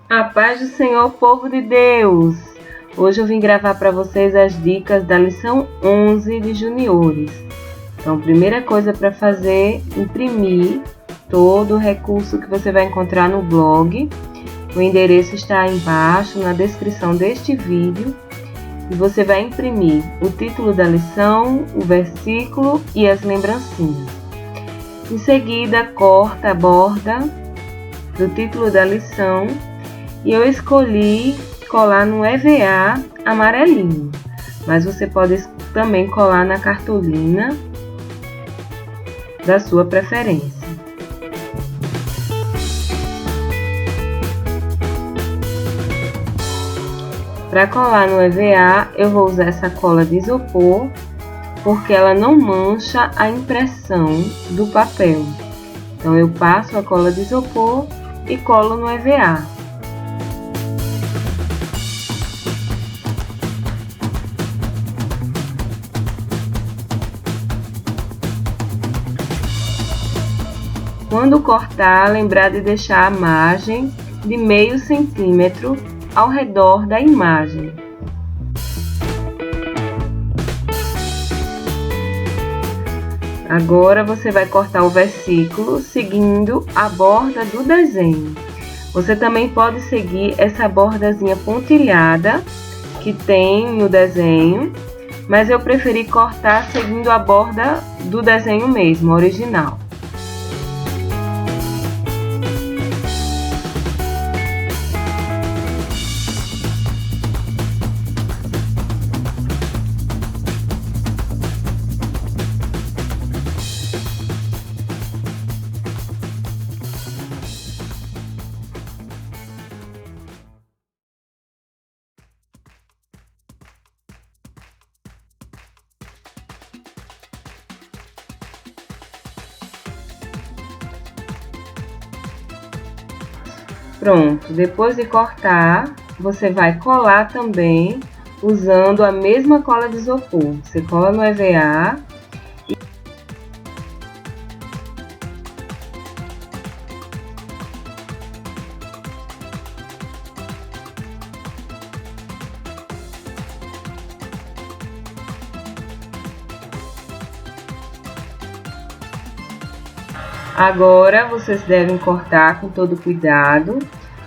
A paz do Senhor, povo de Deus! Hoje eu vim gravar para vocês as dicas da lição 11 de juniores. Então, primeira coisa para fazer, imprimir todo o recurso que você vai encontrar no blog. O endereço está aí embaixo na descrição deste vídeo. E você vai imprimir o título da lição, o versículo e as lembrancinhas. Em seguida, corta a borda do título da lição. E eu escolhi colar no EVA amarelinho, mas você pode também colar na cartolina da sua preferência. Para colar no EVA, eu vou usar essa cola de isopor, porque ela não mancha a impressão do papel. Então eu passo a cola de isopor e colo no EVA. Quando cortar, lembrar de deixar a margem de meio centímetro ao redor da imagem. Agora você vai cortar o versículo seguindo a borda do desenho. Você também pode seguir essa bordazinha pontilhada que tem no desenho, mas eu preferi cortar seguindo a borda do desenho mesmo, original. Pronto, depois de cortar, você vai colar também usando a mesma cola de isopor. Você cola no EVA. Agora, vocês devem cortar com todo cuidado,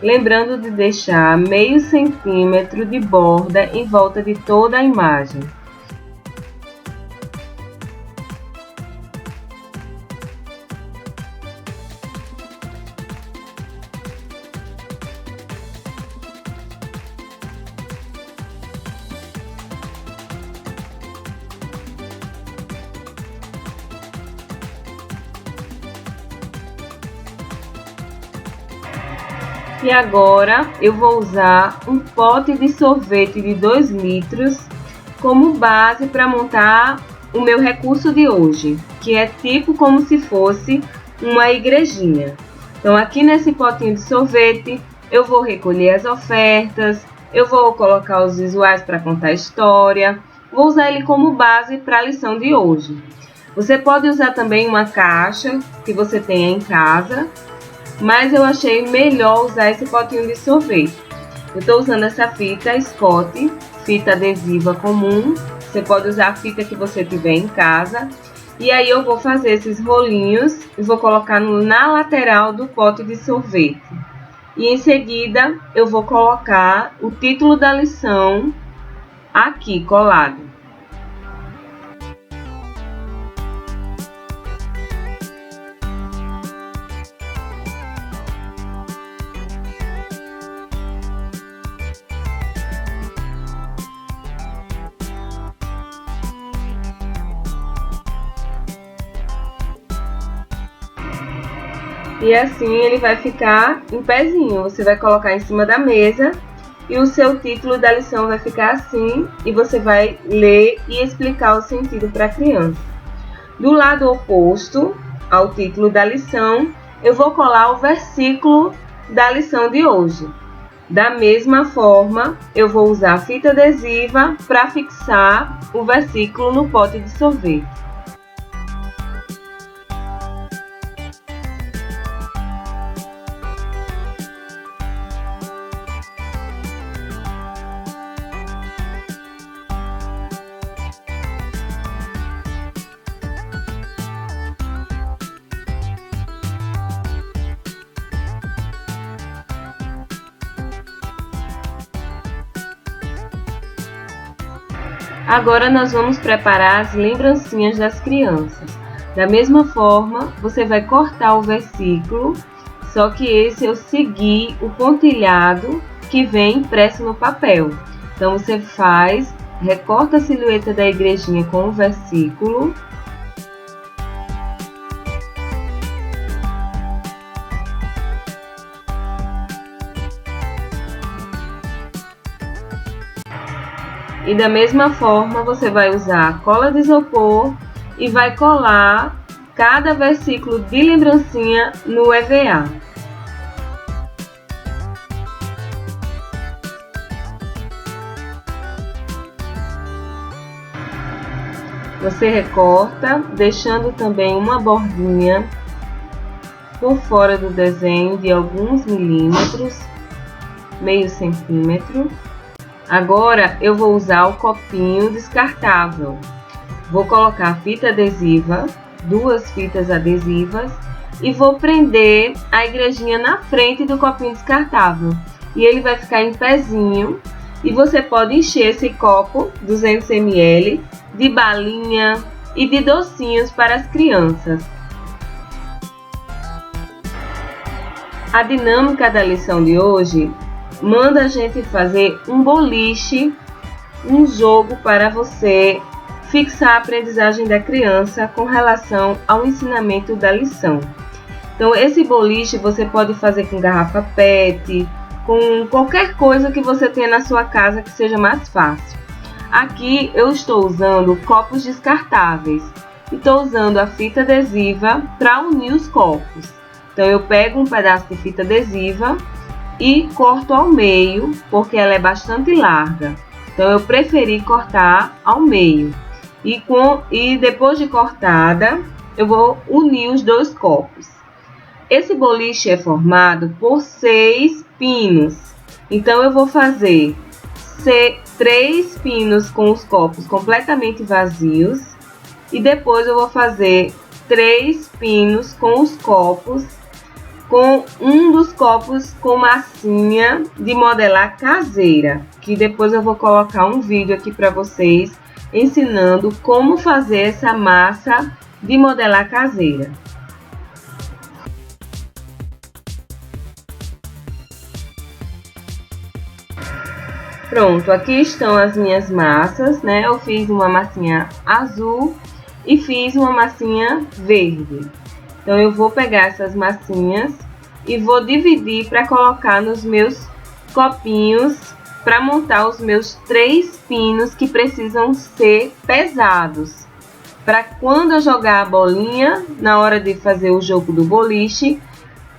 lembrando de deixar meio centímetro de borda em volta de toda a imagem. E agora eu vou usar um pote de sorvete de 2 litros como base para montar o meu recurso de hoje, que é tipo como se fosse uma igrejinha. Então aqui nesse potinho de sorvete eu vou recolher as ofertas, eu vou colocar os visuais para contar a história, vou usar ele como base para a lição de hoje. Você pode usar também uma caixa que você tenha em casa, mas eu achei melhor usar esse potinho de sorvete. Eu estou usando essa fita Scott, fita adesiva comum. Você pode usar a fita que você tiver em casa. E aí eu vou fazer esses rolinhos e vou colocar na lateral do pote de sorvete. E em seguida eu vou colocar o título da lição aqui colado. E assim ele vai ficar em pezinho. Você vai colocar em cima da mesa e o seu título da lição vai ficar assim e você vai ler e explicar o sentido para a criança. Do lado oposto ao título da lição, eu vou colar o versículo da lição de hoje. Da mesma forma, eu vou usar a fita adesiva para fixar o versículo no pote de sorvete. Agora nós vamos preparar as lembrancinhas das crianças. Da mesma forma, você vai cortar o versículo, só que esse eu segui o pontilhado que vem impresso no papel. Então você recorta a silhueta da igrejinha com o versículo. E da mesma forma, você vai usar cola de isopor e vai colar cada versículo de lembrancinha no EVA. Você recorta, deixando também uma bordinha por fora do desenho de alguns milímetros, meio centímetro. Agora eu vou usar o copinho descartável. Vou colocar fita adesiva, 2 fitas adesivas, e vou prender a igrejinha na frente do copinho descartável. E ele vai ficar em pezinho. E você pode encher esse copo, 200 ml, de balinha e de docinhos para as crianças. A dinâmica da lição de hoje manda a gente fazer um boliche, um jogo para você fixar a aprendizagem da criança com relação ao ensinamento da lição. Então, esse boliche você pode fazer com garrafa PET, com qualquer coisa que você tenha na sua casa que seja mais fácil. Aqui eu estou usando copos descartáveis e estou usando a fita adesiva para unir os copos. Então, eu pego um pedaço de fita adesiva e corto ao meio, porque ela é bastante larga. Então eu preferi cortar ao meio. E depois de cortada, eu vou unir os 2 copos. Esse boliche é formado por 6 pinos. Então eu vou fazer 3 pinos com os copos completamente vazios. E depois eu vou fazer 3 pinos com os copos, com um dos copos com massinha de modelar caseira, que depois eu vou colocar um vídeo aqui para vocês ensinando como fazer essa massa de modelar caseira. Pronto, aqui estão as minhas massas, né? Eu fiz uma massinha azul e fiz uma massinha verde. Então, eu vou pegar essas massinhas e vou dividir para colocar nos meus copinhos para montar os meus 3 pinos que precisam ser pesados. Para quando eu jogar a bolinha, na hora de fazer o jogo do boliche,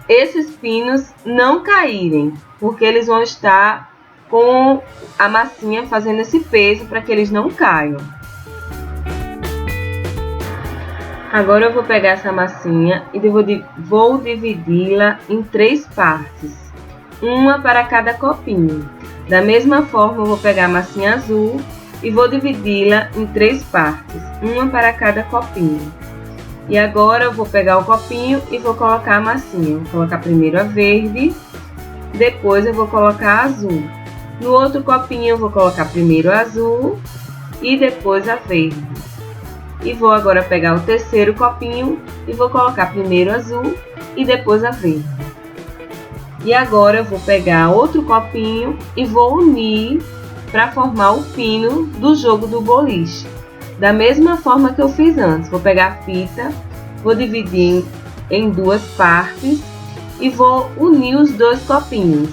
esses pinos não caírem, porque eles vão estar com a massinha fazendo esse peso para que eles não caiam. Agora eu vou pegar essa massinha e vou dividi-la em 3 partes, uma para cada copinho. Da mesma forma, eu vou pegar a massinha azul e vou dividi-la em 3 partes, uma para cada copinho. E agora eu vou pegar o copinho e vou colocar a massinha. Vou colocar primeiro a verde, depois eu vou colocar a azul. No outro copinho eu vou colocar primeiro a azul e depois a verde. E vou agora pegar o terceiro copinho e vou colocar primeiro azul e depois a verde. E agora eu vou pegar outro copinho e vou unir para formar o pino do jogo do boliche. Da mesma forma que eu fiz antes, vou pegar a fita, vou dividir em 2 partes e vou unir os 2 copinhos.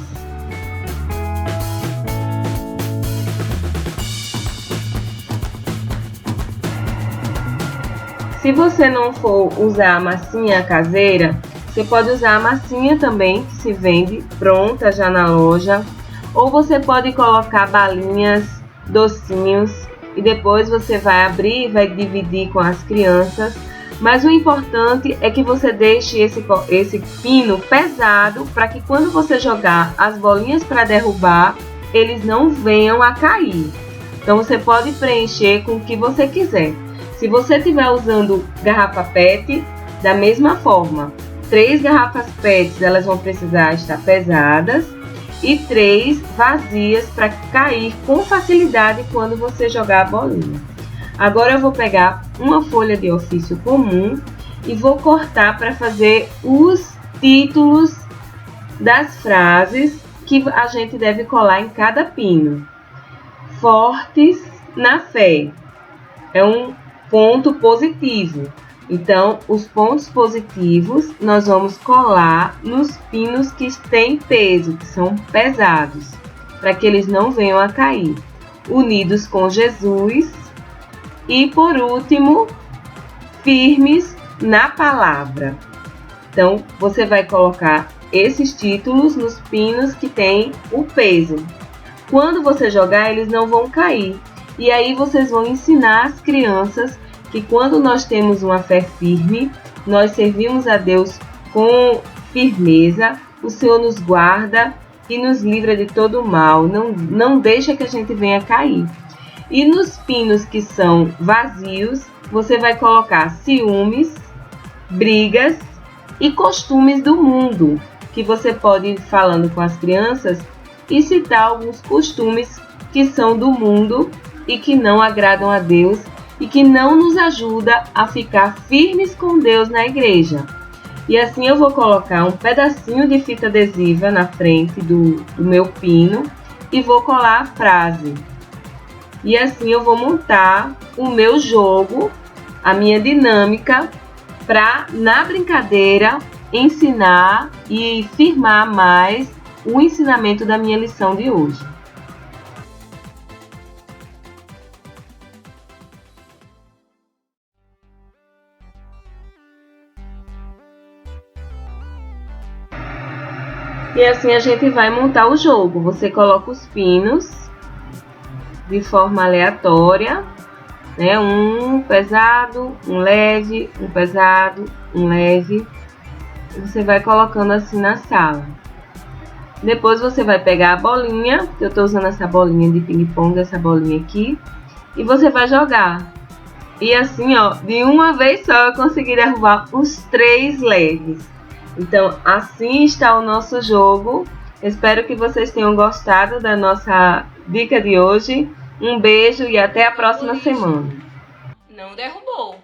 Se você não for usar a massinha caseira, você pode usar a massinha também, que se vende pronta já na loja. Ou você pode colocar balinhas, docinhos, e depois você vai abrir e vai dividir com as crianças. Mas o importante é que você deixe esse pino pesado, para que quando você jogar as bolinhas para derrubar, eles não venham a cair. Então você pode preencher com o que você quiser. Se você estiver usando garrafa PET, da mesma forma, 3 garrafas PET elas vão precisar estar pesadas e 3 vazias para cair com facilidade quando você jogar a bolinha. Agora eu vou pegar uma folha de ofício comum e vou cortar para fazer os títulos das frases que a gente deve colar em cada pino. Fortes na fé é um ponto positivo. Então, os pontos positivos nós vamos colar nos pinos que têm peso, que são pesados, para que eles não venham a cair. Unidos com Jesus. E, por último, firmes na palavra. Então, você vai colocar esses títulos nos pinos que têm o peso. Quando você jogar, eles não vão cair. E aí vocês vão ensinar as crianças que quando nós temos uma fé firme, nós servimos a Deus com firmeza, o Senhor nos guarda e nos livra de todo o mal, não deixa que a gente venha cair. E nos pinos que são vazios, você vai colocar ciúmes, brigas e costumes do mundo, que você pode ir falando com as crianças e citar alguns costumes que são do mundo e que não agradam a Deus e que não nos ajuda a ficar firmes com Deus na igreja. E assim eu vou colocar um pedacinho de fita adesiva na frente do meu pino e vou colar a frase. E assim eu vou montar o meu jogo, a minha dinâmica, para na brincadeira ensinar e firmar mais o ensinamento da minha lição de hoje. E assim a gente vai montar o jogo. Você coloca os pinos de forma aleatória, né? Um pesado, um leve, um pesado, um leve. E você vai colocando assim na sala. Depois você vai pegar a bolinha, que eu estou usando essa bolinha de ping-pong, essa bolinha aqui, e você vai jogar. E assim, ó, de uma vez só eu consegui derrubar os 3 leves. Então, assim está o nosso jogo. Espero que vocês tenham gostado da nossa dica de hoje. Um beijo e até a próxima semana. Não derrubou.